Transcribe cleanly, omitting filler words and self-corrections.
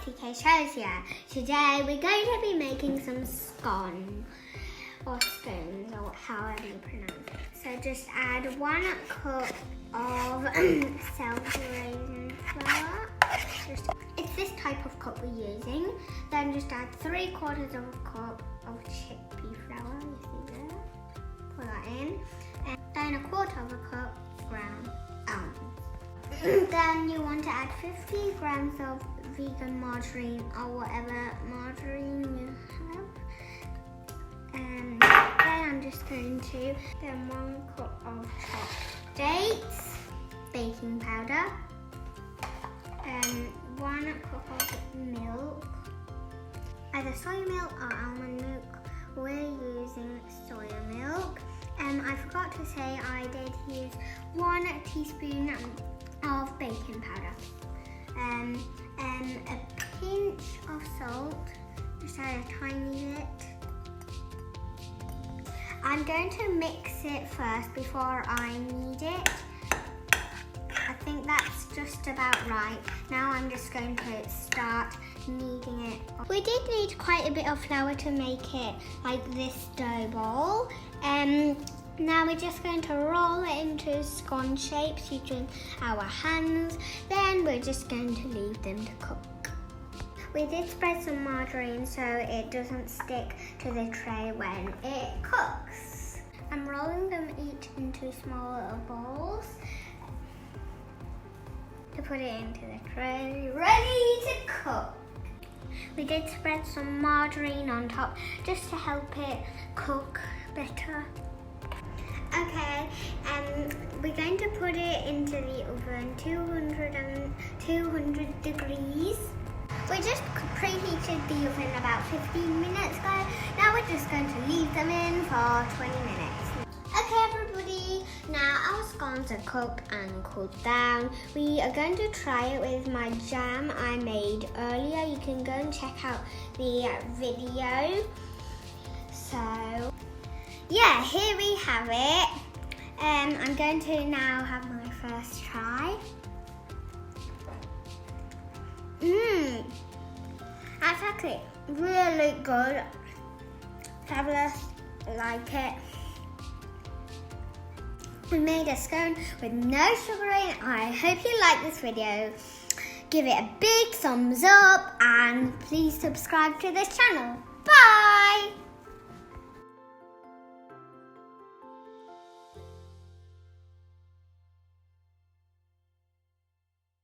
TK shows you. Today we're going to be making some scones or scones or however you pronounce it. So just add 1 cup of self-raising flour. It's this type of cup we're using. Then just add 3/4 of a cup of chickpea flour. You see there? Put that in. And then 1/4 of a cup ground almonds. Then you want to add 50 grams of vegan margarine or whatever margarine you have. And then I'm just going to then 1 cup of chopped dates, baking powder, and 1 cup of milk, either soy milk or almond milk. We're using soya milk. I forgot to say I did use 1 teaspoon of baking powder, a pinch of salt, just add a tiny bit. I'm going to mix it first before I knead it. I think that's just about right. Now I'm just going to start kneading it. We did need quite a bit of flour to make it like this dough ball. Now we're just going to roll it into scone shapes using our hands. Then we're just going to leave them to cook. We did spread some margarine so it doesn't stick to the tray when it cooks. I'm rolling them each into small little balls to put it into the tray, ready to cook. We did spread some margarine on top just to help it cook better. Okay, we're going to put it into the oven, 200 degrees. We just preheated the oven about 15 minutes ago. Now we're just going to leave them in for 20 minutes. Okay everybody, now our scones are cooked and cooled down. We are going to try it with my jam I made earlier. You can go and check out the video. So yeah, here we have it. I'm going to now have my first try. That's actually really good. Fabulous, I like it. We made a scone with no sugar in it. I hope you like this video. Give it a big thumbs up and please subscribe to this channel. Bye!